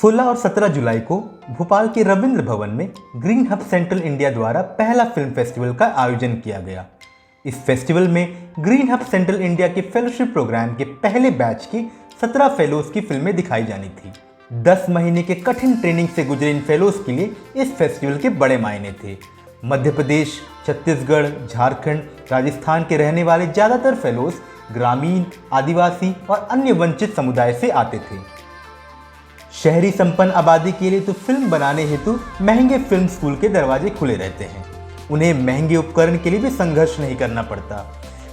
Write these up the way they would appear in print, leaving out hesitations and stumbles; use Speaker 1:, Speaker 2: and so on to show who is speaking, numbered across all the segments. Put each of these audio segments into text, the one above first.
Speaker 1: 16 और 17 जुलाई को भोपाल के रविंद्र भवन में ग्रीन हब सेंट्रल इंडिया द्वारा पहला फिल्म फेस्टिवल का आयोजन किया गया। इस फेस्टिवल में ग्रीन हब सेंट्रल इंडिया के फेलोशिप प्रोग्राम के पहले बैच की 17 फेलोज की फिल्में दिखाई जानी थी। 10 महीने के कठिन ट्रेनिंग से गुजरे इन फेलोज के लिए इस फेस्टिवल के बड़े मायने थे। मध्य प्रदेश, छत्तीसगढ़, झारखंड, राजस्थान के रहने वाले ज़्यादातर फेलोज ग्रामीण, आदिवासी और अन्य वंचित समुदाय से आते थे। शहरी संपन्न आबादी के लिए तो फिल्म बनाने हेतु महंगे फिल्म स्कूल के दरवाजे खुले रहते हैं। उन्हें महंगे उपकरण के लिए भी संघर्ष नहीं करना पड़ता।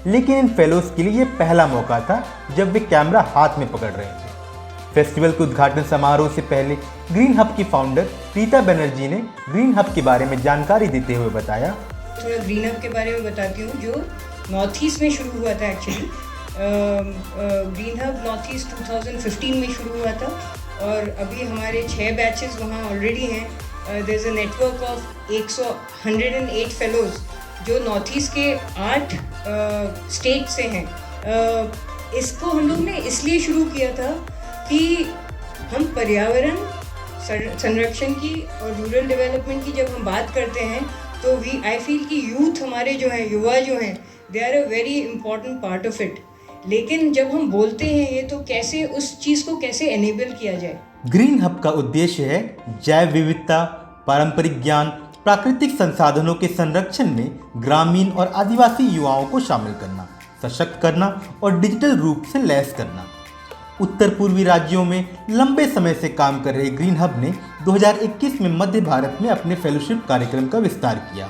Speaker 1: लेकिन इन फेलोज के लिए ये पहला मौका था जब वे कैमरा हाथ में पकड़ रहे थे। फेस्टिवल के उद्घाटन समारोह से पहले ग्रीन हब की फाउंडर रीता बनर्जी ने ग्रीन हब के बारे में जानकारी देते हुए बताया।
Speaker 2: थोड़ा ग्रीन हब के बारे में बताती हूँ, जो नॉर्थ ईस्ट में शुरू हुआ था। Actually green hub north east 2015 में शुरू हुआ था और अभी हमारे 6 बैचेस वहाँ ऑलरेडी हैं। There is a network of 108 fellows जो नॉर्थ ईस्ट के 8 स्टेट से हैं। इसको हम लोग ने इसलिए शुरू किया था कि हम पर्यावरण संरक्षण की और रूरल डेवलपमेंट की जब हम बात करते हैं तो आई फील कि यूथ हमारे जो हैं, युवा जो हैं, they are a very important part of it. लेकिन जब हम बोलते हैं ये तो कैसे उस चीज़ को कैसे एनेबल किया जाए।
Speaker 1: ग्रीन हब का उद्देश्य है जैव विविधता, पारंपरिक ज्ञान, प्राकृतिक संसाधनों के संरक्षण में ग्रामीण और आदिवासी युवाओं को शामिल करना, सशक्त करना और डिजिटल रूप से लैस करना। उत्तर पूर्वी राज्यों में लंबे समय से काम कर रहे ग्रीन हब ने 2021 में मध्य भारत में अपने फेलोशिप कार्यक्रम का विस्तार किया।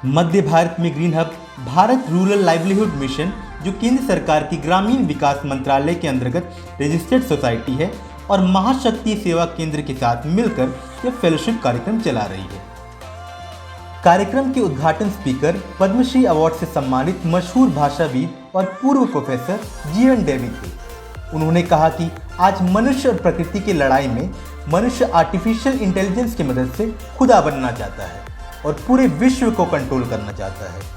Speaker 1: मध्य भारत में green hub Bharat rural livelihood mission, जो केंद्र सरकार की ग्रामीण विकास मंत्रालय के अंतर्गत रजिस्टर्ड सोसाइटी है, और महाशक्ति सेवा केंद्र के साथ मिलकर यह फेलोशिप कार्यक्रम चला रही है। कार्यक्रम के उद्घाटन स्पीकर पद्मश्री अवार्ड से सम्मानित मशहूर भाषाविद और पूर्व प्रोफेसर जीवन डेवी थे। उन्होंने कहा कि आज मनुष्य और प्रकृति की लड़ाई में मनुष्य आर्टिफिशियल इंटेलिजेंस की मदद से खुदा बनना चाहता है और पूरे विश्व को कंट्रोल करना चाहता है।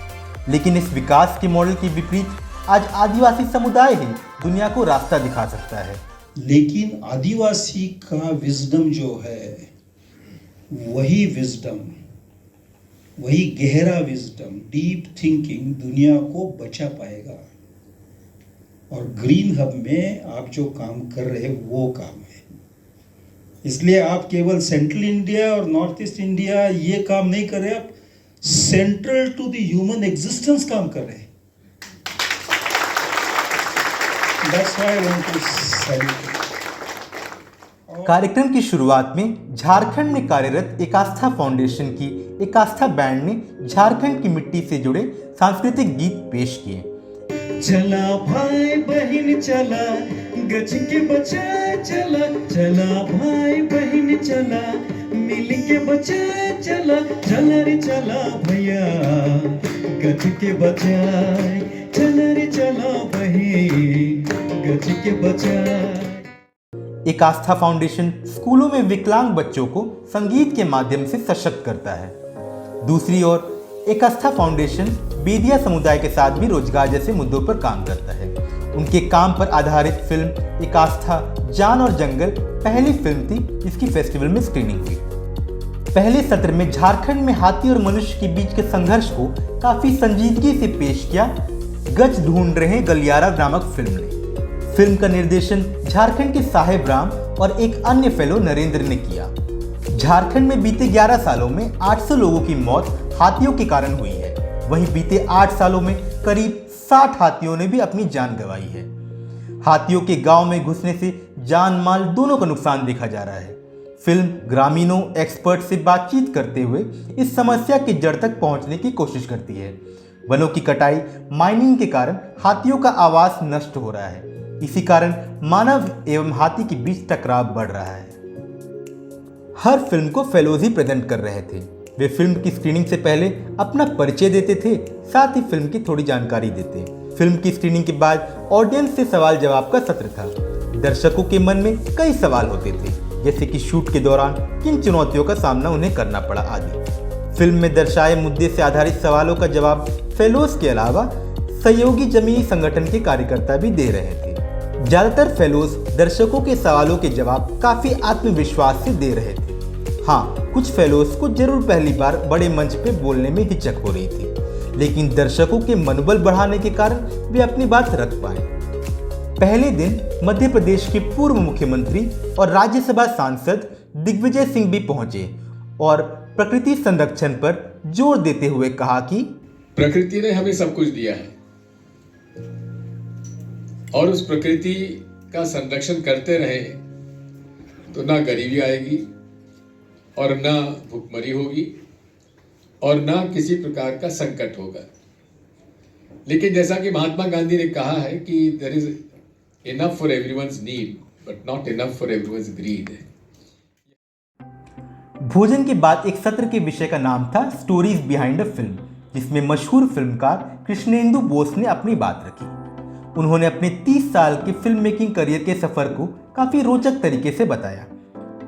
Speaker 1: लेकिन इस विकास के मॉडल के विपरीत आज आदिवासी समुदाय ही दुनिया को रास्ता दिखा सकता है।
Speaker 3: लेकिन आदिवासी का विजडम जो है, वही विजडम, वही गहरा विजडम, डीप थिंकिंग दुनिया को बचा पाएगा। और ग्रीन हब में आप जो काम कर रहे हैं वो काम है। इसलिए आप केवल सेंट्रल इंडिया और नॉर्थ ईस्ट इंडिया ये काम नहीं कर रहे, आप central to the human existence काम कर रहे हैं। That's why I want to salute you.
Speaker 1: कार्यक्रम की शुरुआत में झारखंड में कार्यरत एक आस्था फाउंडेशन की एक आस्था बैंड ने झारखंड की मिट्टी से जुड़े सांस्कृतिक गीत पेश किए।
Speaker 4: चला भाई बहन चला, गज के बचा चला, चला भाई बहन चला, मिल के बचा चला, चला रे चला भैया, गज के बचाए, चला रे चला बहन, गज के बचाए।
Speaker 1: एक आस्था फाउंडेशन स्कूलों में विकलांग बच्चों को संगीत के माध्यम से सशक्त करता है। दूसरी ओर एक आस्था फाउंडेशन बेदिया समुदाय के साथ भी रोजगार जैसे मुद्दों पर काम करता है। उनके काम पर आधारित फिल्म एक आस्था जान और जंगल पहली फिल्म थी जिसकी फेस्टिवल में स्क्रीनिंग हुई। पहले सत्र में झारखंड में हाथी और मनुष्य के बीच के संघर्ष को काफी संजीदगी से पेश किया गज ढूंढ रहे गलियारा नामक फिल्म ने। फिल्म का निर्देशन झारखंड के साहेब राम और एक अन्य फेलो नरेंद्र ने किया। झारखंड में बीते 11 सालों में 800 लोगों की मौत हाथियों के कारण हुई है। वहीं बीते 8 सालों में करीब 60 हाथियों ने भी अपनी जान गंवाई है। हाथियों के गांव में घुसने से जान माल दोनों का नुकसान देखा जा रहा है। फिल्म ग्रामीणों एक्सपर्ट से बातचीत करते हुए इस समस्या की जड़ तक पहुंचने की कोशिश करती है। वनों की कटाई, माइनिंग के कारण हाथियों का आवास नष्ट हो रहा है। इसी कारण मानव एवं हाथी के बीच टकराव बढ़ रहा है। हर फिल्म को फेलोज ही प्रेजेंट कर रहे थे। वे फिल्म की स्क्रीनिंग से पहले अपना परिचय देते थे, साथ ही फिल्म की थोड़ी जानकारी देते। फिल्म की स्क्रीनिंग के बाद ऑडियंस से सवाल जवाब का सत्र था। दर्शकों के मन में कई सवाल होते थे, जैसे कि शूट के दौरान किन चुनौतियों का सामना उन्हें करना पड़ा आदि। फिल्म में दर्शाए मुद्दे से आधारित सवालों का जवाब फेलोज के अलावा सहयोगी जमीनी संगठन के कार्यकर्ता भी दे रहे थे। ज्यादातर फेलोज दर्शकों के सवालों के जवाब काफी आत्मविश्वास से दे रहे थे। हाँ, कुछ फेलोज को जरूर पहली बार बड़े मंच पे बोलने में हिचक हो रही थी, लेकिन दर्शकों के मनोबल बढ़ाने के कारण वे अपनी बात रख पाए। पहले दिन मध्य प्रदेश के पूर्व मुख्यमंत्री और राज्यसभा सांसद दिग्विजय सिंह भी पहुंचे और प्रकृति संरक्षण पर जोर देते हुए कहा कि
Speaker 5: प्रकृति ने हमें सब कुछ दिया है और उस प्रकृति का संरक्षण करते रहे तो ना गरीबी आएगी और ना भुखमरी होगी और ना किसी प्रकार का संकट होगा। लेकिन जैसा कि महात्मा गांधी ने कहा है कि there is enough for everyone's need but not enough for everyone's greed.
Speaker 1: भोजन के बाद एक सत्र के विषय का नाम था स्टोरीज बिहाइंड अ फिल्म, जिसमें मशहूर फिल्मकार कृष्णेंदु बोस ने अपनी बात रखी। उन्होंने अपने 30 साल के फिल्म मेकिंग करियर के सफर को काफी रोचक तरीके से बताया।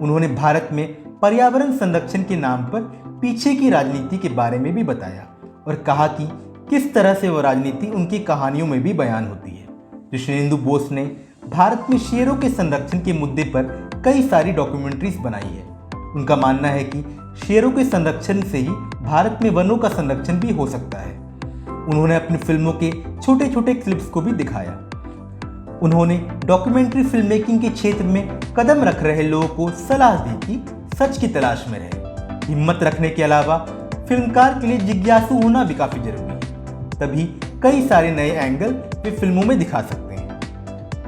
Speaker 1: उन्होंने भारत में पर्यावरण संरक्षण के नाम पर पीछे की राजनीति के बारे में भी बताया और कहा कि किस तरह से वह राजनीति उनकी कहानियों में भी बयान होती है। कृष्णेंदु बोस ने भारत में शेरों के संरक्षण के मुद्दे पर कई सारी डॉक्यूमेंट्रीज बनाई है। उनका मानना है कि शेरों के संरक्षण से ही भारत में वनों का संरक्षण भी हो सकता है। उन्होंने अपनी फिल्मों के छोटे छोटे क्लिप्स को भी दिखाया। उन्होंने डॉक्यूमेंट्री फिल्म मेकिंग के क्षेत्र में कदम रख रहे लोगों को सलाह दी कि सच की तलाश में रहे। हिम्मत रखने के अलावा फिल्मकार के लिए जिज्ञासु होना भी काफी जरूरी है, तभी कई सारे नए एंगल वे फिल्मों में दिखा सकते हैं।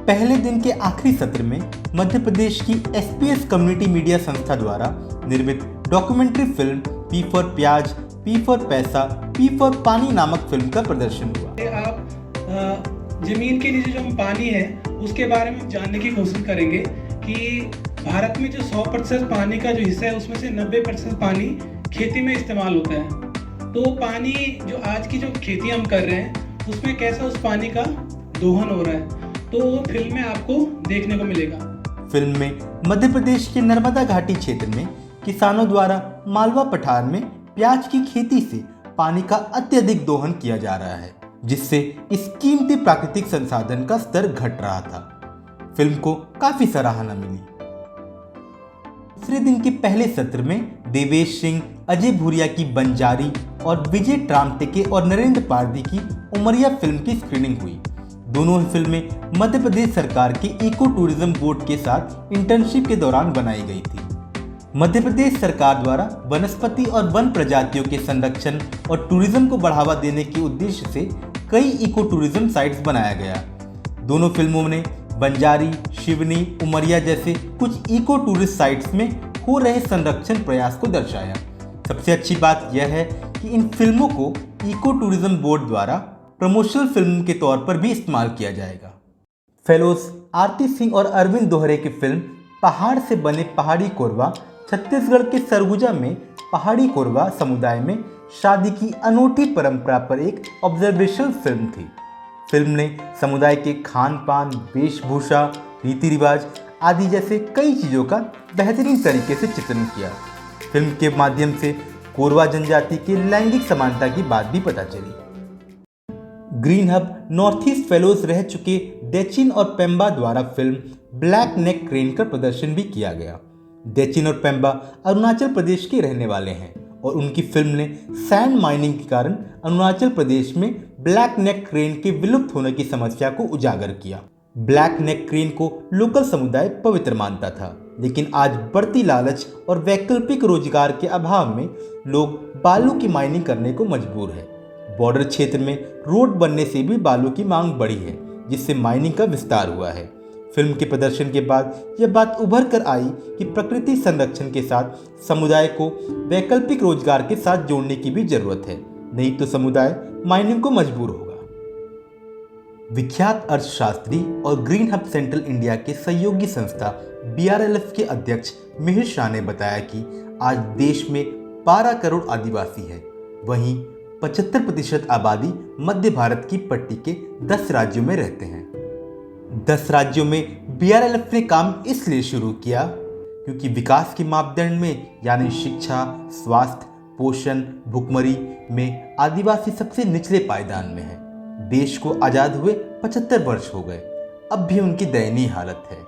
Speaker 1: पहले दिन के आखिरी सत्र में मध्य प्रदेश की SPS कम्युनिटी मीडिया संस्था द्वारा निर्मित डॉक्यूमेंट्री फिल्म पी फॉर प्याज, पी फॉर पैसा, पी फॉर पानी नामक फिल्म का प्रदर्शन हुआ।
Speaker 6: आप जमीन के नीचे जो पानी है उसके बारे में जानने की कोशिश करेंगे कि भारत में जो 100% पानी का जो हिस्सा है उसमें से 90% पानी खेती में इस्तेमाल होता है। तो पानी जो आज की जो खेती हम कर रहे हैं उसमें कैसा उस पानी का दोहन हो रहा है, तो वो फिल्म में आपको देखने को मिलेगा।
Speaker 1: फिल्म में मध्य प्रदेश के नर्मदा घाटी क्षेत्र में किसानों द्वारा मालवा पठार में प्याज की खेती से पानी का अत्यधिक दोहन किया जा रहा है, जिससे इस कीमती प्राकृतिक संसाधन का स्तर घट रहा था। फिल्म को काफी सराहना मिली। दूसरे दिन के पहले सत्र में देवेश सिंह, अजय भूरिया की बंजारी और विजय ट्रामटेके और नरेंद्र पारदी की उमरिया फिल्म की स्क्रीनिंग हुई। दोनों ही फिल्में मध्य प्रदेश सरकार के इको टूरिज्म बोर्ड के साथ इंटर्नशिप के दौरान बनाई गई थी। मध्य प्रदेश सरकार द्वारा वनस्पति और वन प्रजातियों के संरक्षण और टूरिज्म को बढ़ावा देने के उद्देश्य से कई इको टूरिज्म साइट्स बनाया गया। दोनों फिल्मों ने बंजारी, शिवनी, उमरिया जैसे कुछ इको टूरिस्ट साइट्स में हो रहे संरक्षण प्रयास को दर्शाया। सबसे अच्छी बात यह है कि इन फिल्मों को इको टूरिज्म बोर्ड द्वारा प्रमोशनल फिल्म के तौर पर भी इस्तेमाल किया जाएगा। फेलोज आरती सिंह और अरविंद दोहरे की फिल्म पहाड़ से बने पहाड़ी कोरवा छत्तीसगढ़ के सरगुजा में पहाड़ी कोरवा समुदाय में शादी की अनोखी परंपरा पर एक ऑब्जर्वेशनल फिल्म थी। फिल्म ने समुदाय के खान पान, वेशभूषा, रीति रिवाज आदि जैसे कई चीज़ों का बेहतरीन तरीके से चित्रण किया। फिल्म के माध्यम से कोरवा जनजाति की लैंगिक समानता की बात भी पता चली। Green hub north east fellows रह चुके डेचिन और पेम्बा द्वारा फिल्म ब्लैक नेक क्रेन का प्रदर्शन भी किया गया। डेचिन और पेम्बा अरुणाचल प्रदेश के रहने वाले हैं और उनकी फिल्म ने सैंड माइनिंग के कारण अरुणाचल प्रदेश में ब्लैक नेक क्रेन के विलुप्त होने की समस्या को उजागर किया। ब्लैक नेक क्रेन को लोकल समुदाय पवित्र मानता था, लेकिन आज बढ़ती लालच और वैकल्पिक रोजगार के अभाव में लोग बालू की माइनिंग करने को मजबूर है। बॉर्डर क्षेत्र में रोड बनने से भी बालू की मांग बढ़ी है, जिससे माइनिंग का विस्तार हुआ है। फिल्म के प्रदर्शन के बाद यह बात उभर कर आई कि प्रकृति संरक्षण के साथ समुदाय को वैकल्पिक रोजगार के साथ जोड़ने की भी जरूरत है, नहीं तो समुदाय माइनिंग को मजबूर होगा। विख्यात अर्थशास्त्री और ग्रीन हब सेंट्रल इंडिया के सहयोगी संस्था BRLF के अध्यक्ष मिहिर शाह ने बताया कि आज देश में 12 करोड़ आदिवासी है, वहीं 75% आबादी मध्य भारत की पट्टी के 10 राज्यों में रहते हैं। 10 राज्यों में BRLF ने काम इसलिए शुरू किया क्योंकि विकास के मापदंड में यानी शिक्षा, स्वास्थ्य, पोषण, भुखमरी में आदिवासी सबसे निचले पायदान में है। देश को आज़ाद हुए 75 वर्ष हो गए, अब भी उनकी दयनीय हालत है।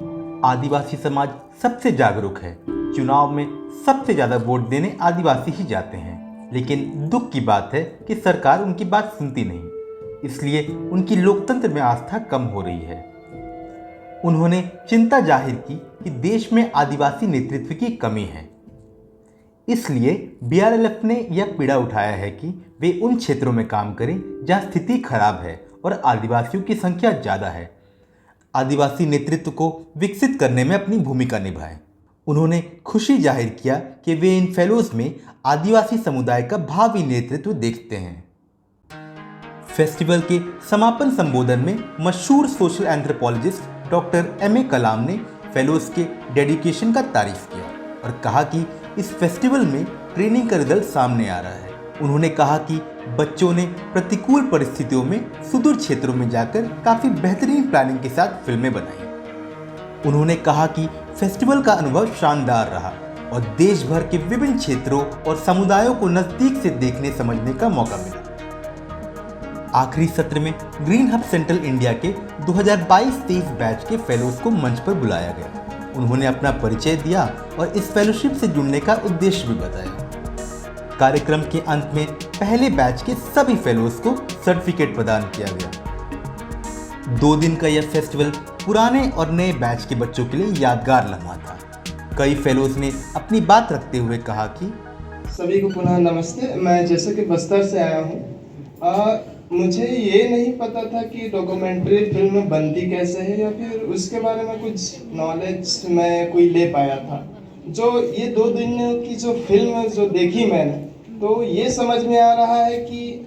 Speaker 1: आदिवासी समाज सबसे जागरूक है, चुनाव में सबसे ज़्यादा वोट देने आदिवासी ही जाते हैं, लेकिन दुख की बात है कि सरकार उनकी बात सुनती नहीं, इसलिए उनकी लोकतंत्र में आस्था कम हो रही है। उन्होंने चिंता जाहिर की कि देश में आदिवासी नेतृत्व की कमी है, इसलिए BRLF ने यह पीड़ा उठाया है कि वे उन क्षेत्रों में काम करें जहां स्थिति खराब है और आदिवासियों की संख्या ज़्यादा है। आदिवासी नेतृत्व को विकसित करने में अपनी भूमिका निभाएं। उन्होंने खुशी जाहिर किया कि वे इन फेलोज में आदिवासी समुदाय का भावी नेतृत्व देखते हैं। फेस्टिवल के समापन संबोधन में मशहूर सोशल एंथ्रोपोलॉजिस्ट डॉक्टर M.A. कलाम ने फेलोज के डेडिकेशन का तारीफ किया और कहा कि इस फेस्टिवल में ट्रेनिंग का रिजल्ट सामने आ रहा है। उन्होंने कहा कि बच्चों ने प्रतिकूल परिस्थितियों में सुदूर क्षेत्रों में जाकर काफ़ी बेहतरीन प्लानिंग के साथ फिल्में बनाई। उन्होंने कहा कि फेस्टिवल का अनुभव शानदार रहा और देश भर के विभिन्न क्षेत्रों और समुदायों को नज़दीक से देखने समझने का मौका मिला। आखिरी सत्र में ग्रीन हब सेंट्रल इंडिया के 2022-23 बैच के फेलोज को मंच पर बुलाया गया। उन्होंने अपना परिचय दिया और इस फेलोशिप से जुड़ने का उद्देश्य भी बताया। कार्यक्रम के अंत में पहले बैच के सभी फेलोज को सर्टिफिकेट प्रदान किया गया। 2 दिन का यह फेस्टिवल पुराने और नए बैच के बच्चों के लिए यादगार लम्हा था। कई फेलोज ने अपनी बात रखते हुए कहा कि
Speaker 7: सभी को पुनः नमस्ते। मैं जैसे कि बस्तर से आया हूँ, मुझे ये नहीं पता था कि डॉक्यूमेंट्री फिल्म बनती कैसे है या फिर उसके बारे में कुछ नॉलेज मैं कोई ले पाया था। जो ये 2 दिन की जो फिल्म जो देखी मैंने, तो ये समझ में आ रहा है कि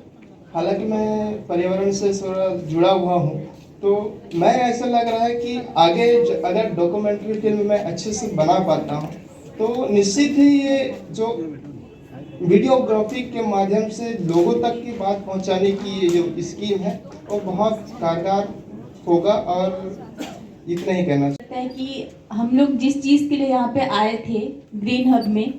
Speaker 7: हालांकि मैं पर्यावरण से थोड़ा जुड़ा हुआ हूँ, तो मैं ऐसा लग रहा है कि आगे अगर डॉक्यूमेंट्री फिल्म मैं अच्छे से बना पाता हूँ तो निश्चित ही ये जो वीडियोग्राफी के माध्यम से लोगों तक की बात पहुंचाने की ये जो स्कीम है वो बहुत कारगर होगा। और इतना ही कहना
Speaker 8: लगता है कि हम लोग जिस चीज़ के लिए यहाँ पे आए थे ग्रीन हब में,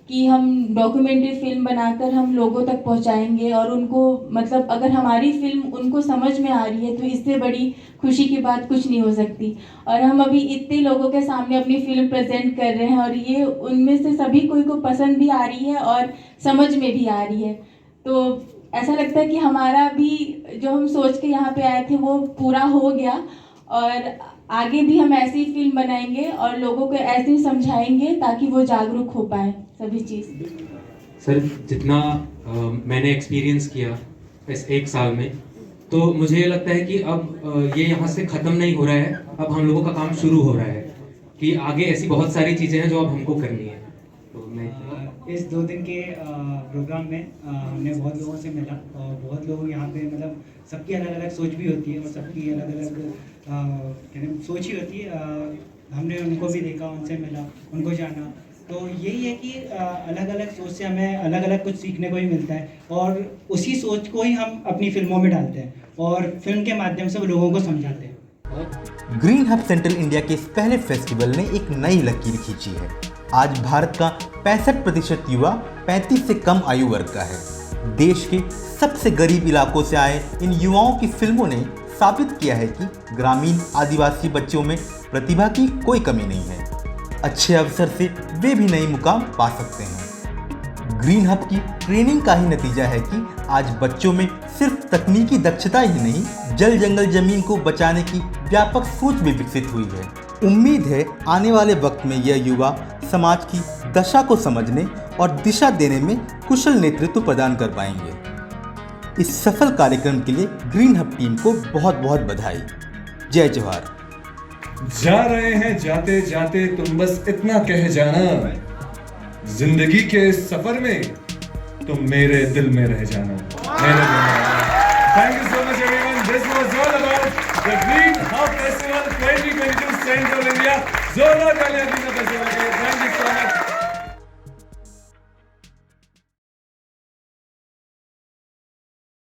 Speaker 8: कि हम डॉक्यूमेंट्री फिल्म बनाकर हम लोगों तक पहुँचाएंगे और उनको मतलब अगर हमारी फिल्म उनको समझ में आ रही है तो इससे बड़ी खुशी की बात कुछ नहीं हो सकती। और हम अभी इतने लोगों के सामने अपनी फिल्म प्रेजेंट कर रहे हैं और ये उनमें से सभी कोई को पसंद भी आ रही है और समझ में भी आ रही है, तो ऐसा लगता है कि हमारा भी जो हम सोच के यहाँ पे आए थे वो पूरा हो गया और आगे भी हम ऐसी फिल्म बनाएंगे और लोगों को ऐसे ही समझाएंगे ताकि वो जागरूक हो पाए सभी चीज़।
Speaker 9: सर जितना मैंने एक्सपीरियंस किया इस 1 साल में, तो मुझे ये लगता है कि अब ये यहाँ से ख़त्म नहीं हो रहा है, अब हम लोगों का काम शुरू हो रहा है कि आगे ऐसी बहुत सारी चीज़ें हैं जो अब हमको करनी है। तो मैं
Speaker 10: इस 2 दिन के प्रोग्राम में हमने बहुत लोगों से मिला और बहुत लोग यहाँ पे मतलब सबकी अलग अलग सोच भी होती है और सबकी अलग अलग सोच ही होती है। हमने उनको भी देखा, उनसे मिला, उनको जाना, तो यही है कि अलग अलग सोच से हमें अलग अलग कुछ सीखने को ही मिलता है और उसी सोच को ही हम अपनी फिल्मों में डालते हैं और फिल्म के माध्यम से वो लोगों को समझाते हैं।
Speaker 1: ग्रीन हब सेंट्रल इंडिया के इस पहले फेस्टिवल ने एक नई लकीर खींची है। आज भारत का 65% युवा 35 से कम आयु वर्ग का है। देश के सबसे गरीब इलाकों से आए इन युवाओं की फिल्मों ने साबित किया है कि ग्रामीण आदिवासी बच्चों में प्रतिभा की कोई कमी नहीं है। अच्छे अवसर से वे भी नई मुकाम पा सकते हैं। ग्रीन हब की ट्रेनिंग का ही नतीजा है कि आज बच्चों में सिर्फ तकनीकी दक्षता ही नहीं, जल जंगल जमीन को बचाने की व्यापक सोच भी विकसित हुई है। उम्मीद है आने वाले वक्त में यह युवा समाज की दशा को समझने और दिशा देने में कुशल नेतृत्व प्रदान कर पाएंगे। इस सफल कार्यक्रम के लिए ग्रीन हब टीम को बहुत बहुत बधाई। जय जवाहर।
Speaker 4: जा रहे हैं जाते जाते तुम बस इतना कह जाना, जिंदगी के इस सफर में तुम मेरे दिल में रह जाना, मेरे दिल में रह जाना। Thank you so much everyone. This was all about the Green Hub Festival 2022 Central India. जोरदार तालियां दीजिए फestival के